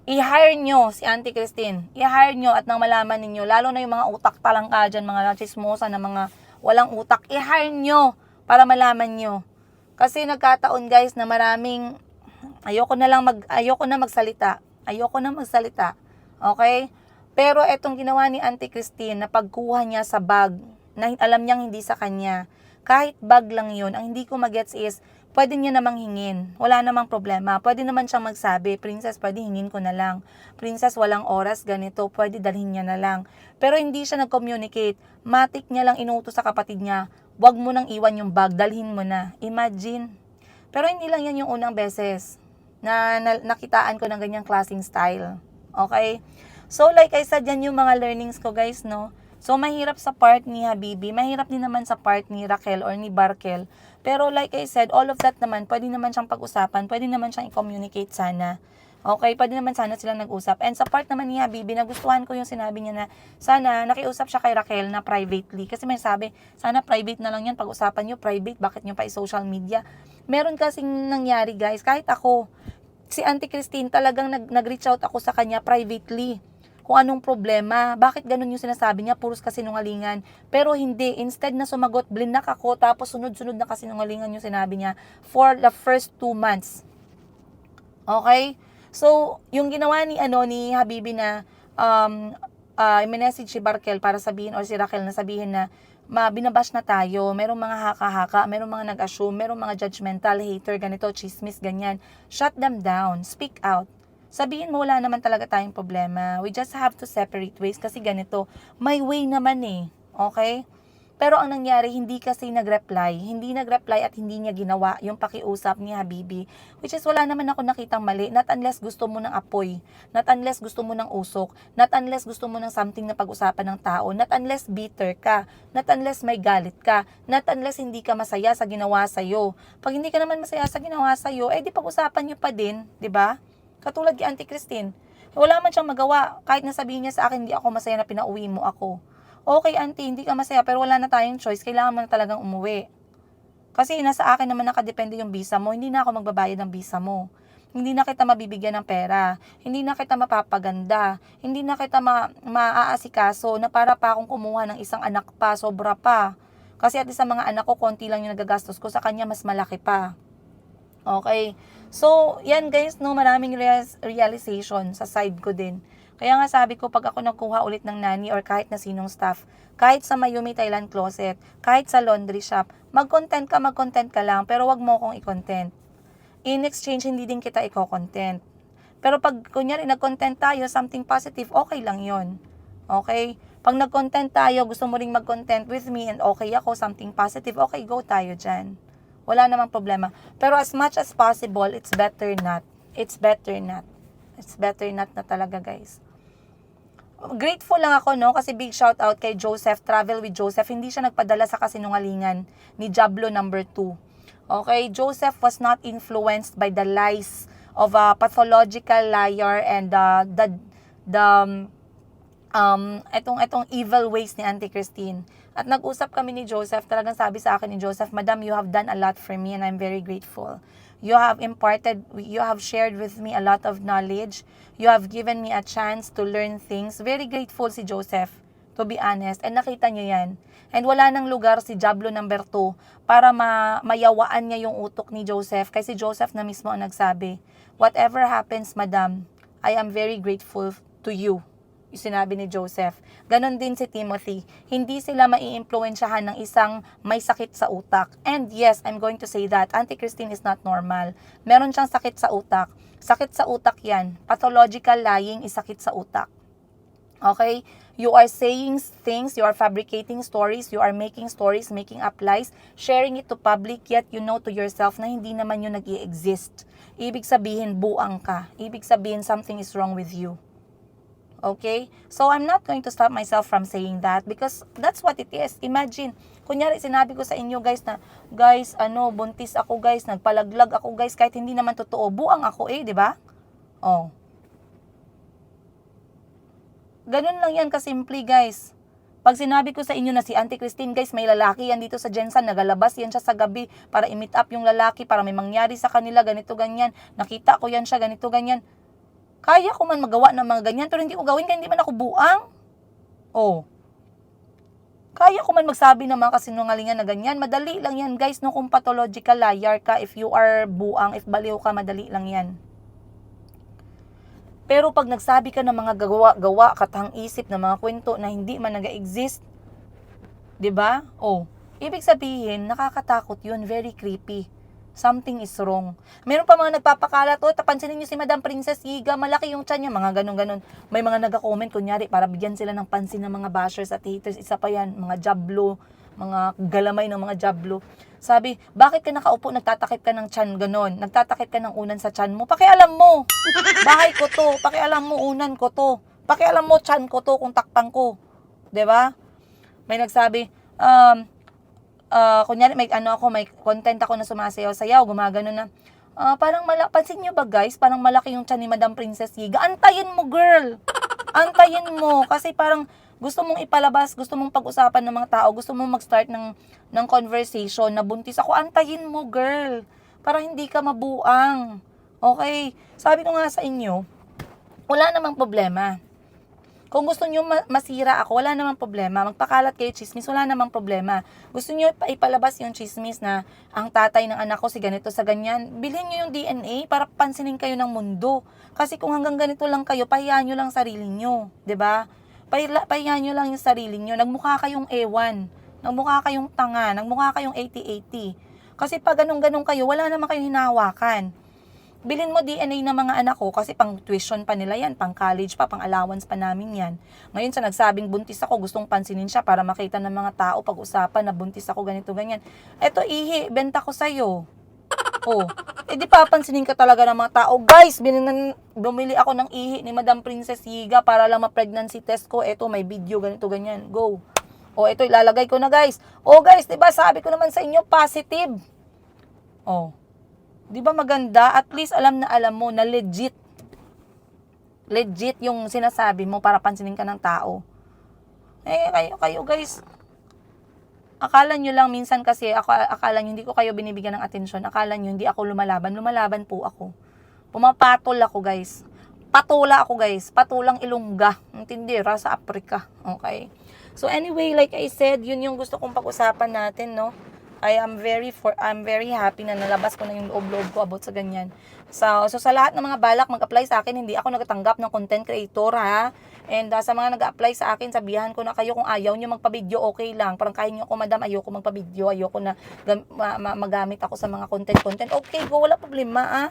Speaker 1: i-hire nyo si Auntie Christine. I-hire nyo at nang malaman ninyo, lalo na yung mga utak talangka dyan, mga chismosa na mga walang utak, i-hire nyo para malaman nyo. Kasi nagkataon guys na maraming, ayoko na magsalita. Ayoko na magsalita. Okay? Pero etong ginawa ni Auntie Christine na pagkuha niya sa bag, na alam niyang hindi sa kanya, kahit bag lang yun, ang hindi ko magets is, pwede niya namang hingin. Wala namang problema. Pwede naman siyang magsabi, Princess, pwede hingin ko na lang. Princess, walang oras, ganito, pwede dalhin niya na lang. Pero hindi siya nag-communicate. Matik niya lang inutos sa kapatid niya, wag mo nang iwan yung bag, dalhin mo na. Imagine. Pero hindi lang yan yung unang beses na nakitaan ko ng ganyang klaseng style. Okay? So, like I said, yan yung mga learnings ko, guys, no? So, mahirap sa part ni Habibi, mahirap din naman sa part ni Raquel or ni Barkel. Pero like I said, all of that naman, pwede naman siyang pag-usapan, pwede naman siyang i-communicate sana. Okay, pwede naman sana silang nag-usap. And sa part naman ni Habibi, nagustuhan ko yung sinabi niya na sana nakiusap siya kay Raquel na privately. Kasi may sabi, sana private na lang yan, pag-usapan nyo, private, bakit nyo pa i-social media? Meron kasing nangyari guys, kahit ako, si Auntie Christine talagang nag-reach out ako sa kanya privately kung anong problema, bakit ganun yung sinasabi niya, puros kasinungalingan. Pero hindi, instead na sumagot, blinak ako, tapos sunod-sunod na kasinungalingan yung sinabi niya for the first 2 months. Okay? So, yung ginawa ni Habibi na i-message si Barkel para sabihin, or si Raquel na sabihin na binabash na tayo, merong mga haka-haka, merong mga nag-assume, merong mga judgmental, hater, ganito, chismis, ganyan. Shut them down, speak out. Sabihin mo, wala naman talaga tayong problema. We just have to separate ways kasi ganito. May way naman eh. Okay? Pero ang nangyari, hindi kasi nag-reply. Hindi nag-reply at hindi niya ginawa yung pakiusap ni Habibi. Which is wala naman ako nakitang mali. Not unless gusto mo ng apoy. Not unless gusto mo ng usok. Not unless gusto mo ng something na pag-usapan ng tao. Not unless bitter ka. Not unless may galit ka. Not unless hindi ka masaya sa ginawa sa'yo. Pag hindi ka naman masaya sa ginawa sa'yo, di pag-usapan nyo pa din. 'Di ba? Katulad kay Auntie Christine. Wala man siyang magawa. Kahit nasabihin niya sa akin, hindi ako masaya na pinauwi mo ako. Okay, Auntie, hindi ka masaya, pero wala na tayong choice. Kailangan mo na talagang umuwi. Kasi nasa akin naman nakadepende yung visa mo. Hindi na ako magbabayad ng visa mo. Hindi na kita mabibigyan ng pera. Hindi na kita mapapaganda. Hindi na kita maaasikaso na para pa akong kumuha ng isang anak pa, sobra pa. Kasi at sa mga anak ko, konti lang yung nagagastos ko. Sa kanya, mas malaki pa. Okay. So, yan guys, no, maraming realization sa side ko din. Kaya nga sabi ko, pag ako nagkuha ulit ng nanny or kahit na sinong staff, kahit sa Mayumi Thailand Closet, kahit sa laundry shop, mag-content ka lang, pero wag mo akong i-content. In exchange, hindi din kita i-content. Pero pag kunyari nag-content tayo, something positive, okay lang yon. Okay? Pag nag-content tayo, gusto mo ring mag-content with me and okay ako, something positive, okay, go tayo dyan. Wala namang problema. Pero as much as possible, it's better not. It's better not. It's better not na talaga, guys. Grateful lang ako, no? Kasi big shout out kay Joseph, Travel with Joseph. Hindi siya nagpadala sa kasinungalingan ni Diablo number 2. Okay? Joseph was not influenced by the lies of a pathological liar and etong evil ways ni Auntie Christine. At nag-usap kami ni Joseph, talagang sabi sa akin ni Joseph, Madam, you have done a lot for me and I'm very grateful. You have shared with me a lot of knowledge. You have given me a chance to learn things. Very grateful si Joseph, to be honest. And nakita nyo yan. And wala nang lugar si Diablo number 2 para mayawaan niya yung utok ni Joseph. Kasi Joseph na mismo ang nagsabi, whatever happens, Madam, I am very grateful to you. Sinabi ni Joseph. Ganon din si Timothy. Hindi sila mai-impluwensyahan ng isang may sakit sa utak. And yes, I'm going to say that Auntie Christine is not normal. Meron siyang sakit sa utak. Sakit sa utak yan. Pathological lying is sakit sa utak. Okay? You are saying things, you are fabricating stories, you are making stories, making up lies, sharing it to public, yet you know to yourself na hindi naman yun nag-i-exist. Ibig sabihin, buang ka. Ibig sabihin, something is wrong with you. Okay? So, I'm not going to stop myself from saying that because that's what it is. Imagine, kunyari sinabi ko sa inyo guys na, guys, buntis ako guys, nagpalaglag ako guys, kahit hindi naman totoo, buang ako di ba? Oh. Ganun lang yan kasimple guys. Pag sinabi ko sa inyo na si Auntie Christine, guys, may lalaki yan dito sa Jensen, nagalabas yan siya sa gabi para i-meet up yung lalaki, para may mangyari sa kanila, ganito, ganyan. Nakita ko yan siya, ganito, ganyan. Kaya ko man magawa ng mga ganyan, pero hindi ko gawin kaya hindi man ako buang. Oh. Kaya ko man magsabi ng mga kasinungalingan na ganyan. Madali lang yan, guys, no? Kung pathological liar ka, if you are buang, if baliw ka, madali lang yan. Pero pag nagsabi ka ng mga gawa, katang-isip na mga kwento na hindi man nag-exist, 'di ba? Oh, ibig sabihin, nakakatakot 'yun, very creepy. Something is wrong. Meron pa mga nagpapakalat, tapansinin niyo si Madam Princess Higa, malaki yung tiyan niya, mga ganun-ganun. May mga nagko-comment, kunyari, para bigyan sila ng pansin ng mga bashers at haters. Isa pa yan, mga jablo, mga galamay ng mga jablo. Sabi, bakit ka nakaupo, nagtatakip ka ng tiyan, ganon? Nagtatakip ka ng unan sa tiyan mo? Pakialam mo! Bahay ko to, pakialam mo unan ko to. Pakialam mo tiyan ko to kung takpan ko. 'Di ba? May nagsabi, kunyari may content ako na sumasayaw-sayaw, gumagano na. Parang pansin nyo ba guys, parang malaki yung tiyan ni Madam Princess Higa. Antayin mo, girl. Antayin mo kasi parang gusto mong ipalabas, gusto mong pag-usapan ng mga tao, gusto mong mag-start ng conversation na buntis ako. Antayin mo, girl. Para hindi ka mabuang. Okay? Sabi ko nga sa inyo, wala namang problema. Kung gusto nyo masira ako, wala namang problema. Magpakalat kayo chismis, wala namang problema. Gusto nyo ipalabas yung chismis na ang tatay ng anak ko si ganito sa ganyan, bilhin nyo yung DNA para pansinin kayo ng mundo. Kasi kung hanggang ganito lang kayo, pahiyahan nyo lang sarili nyo. 'Di ba? Pahiyahan nyo lang yung sarili nyo. Nagmukha kayong ewan. Nagmukha kayong tanga. Nagmukha kayong 80-80. Kasi pag ganun-ganun kayo, wala naman kayong hinahawakan. Bilhin mo DNA ng mga anak ko kasi pang tuition pa nila yan, pang college pa, pang allowance pa namin yan. Ngayon sa nagsabing buntis ako, gustong pansinin siya para makita ng mga tao pag-usapan na buntis ako, ganito, ganyan. Eto, ihi, benta ko sa'yo. Oh, di papansinin ka talaga ng mga tao. Guys, bumili ako ng ihi ni Madam Princess Higa para lang ma-pregnancy test ko. Eto, may video, ganito, ganyan. Go. Oh, ito, ilalagay ko na, guys. Oh, guys, diba, sabi ko naman sa inyo, positive. Oh. Di ba maganda? At least alam mo na legit. Legit yung sinasabi mo para pansinin ka ng tao. Kayo guys. Akala nyo lang minsan kasi, akala nyo hindi ko kayo binibigyan ng atensyon. Akala nyo hindi ako lumalaban. Lumalaban po ako. Pumapatol ako guys. Patula ako guys. Patulang Ilongga. Intindera sa Africa. Okay. So anyway, like I said, yun yung gusto kong pag-usapan natin, no? I'm very happy na nalabas ko na yung loob-loob ko about sa ganyan. So sa lahat ng mga balak mag-apply sa akin, hindi ako nagtanggap ng content creator, ha. And sa mga nag-apply sa akin, sabihan ko na kayo kung ayaw nyo magpa-video, okay lang. Parang kaya nyo ako, madam, ayoko magpa-video, ayoko na magamit ako sa mga content. Okay, go, wala problema, ah.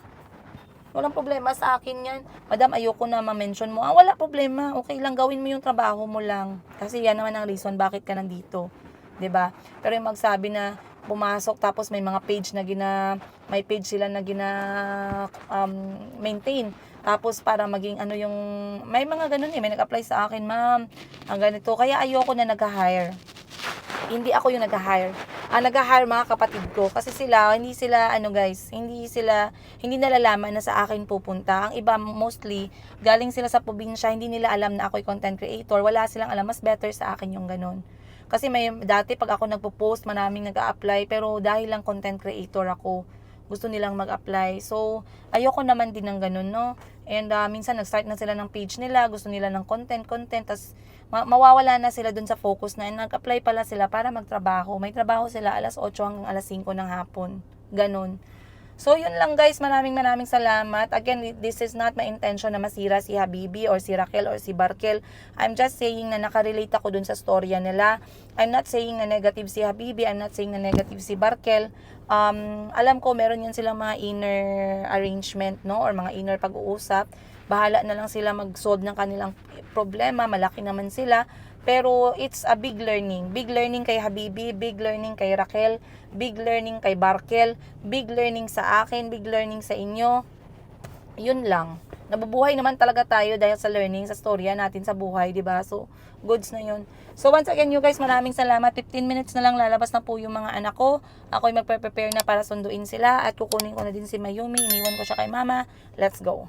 Speaker 1: Walang problema sa akin yan. Madam, ayoko na ma-mention mo. Wala problema. Okay lang, gawin mo yung trabaho mo lang. Kasi yan naman ang reason bakit ka nandito. 'Di ba? Pero yung magsabi na pumasok tapos may mga page na may page sila na maintain. Tapos para maging yung may mga ganun may nag-apply sa akin, ma'am. Ang ganito, kaya ayoko na nag-hire. Hindi ako yung nag-hire. Nag-hire mga kapatid ko kasi hindi sila hindi nalalaman na sa akin pupunta. Ang iba mostly galing sila sa probinsya, hindi nila alam na ako'y content creator. Wala silang alam, mas better sa akin yung ganun. Kasi dati pag ako nagpo-post, maraming nag-a-apply, pero dahil lang content creator ako, gusto nilang mag-apply. So, ayoko naman din ng ganun, no? And minsan nag-start na sila ng page nila, gusto nila ng content, tas mawawala na sila dun sa focus na nag-apply pala sila para magtrabaho. May trabaho sila alas 8 hanggang alas 5 ng hapon. Ganun. So, yun lang guys. Maraming salamat. Again, this is not my intention na masira si Habibi or si Raquel or si Barkel. I'm just saying na nakarelate ako dun sa storya nila. I'm not saying na negative si Habibi. I'm not saying na negative si Barkel. Alam ko, meron yan silang mga inner arrangement, no? Or mga inner pag-uusap. Bahala na lang sila mag-solve ng kanilang problema. Malaki naman sila. Pero it's a big learning. Big learning kay Habibi, big learning kay Raquel, big learning kay Barkel, big learning sa akin, big learning sa inyo. Yun lang. Nabubuhay naman talaga tayo dahil sa learning, sa storya natin sa buhay, di ba? So, goods na yun. So, once again, you guys, maraming salamat. 15 minutes na lang, lalabas na po yung mga anak ko. Ako'y magpe-prepare na para sunduin sila at kukunin ko na din si Mayumi. Iniwan ko siya kay mama. Let's go.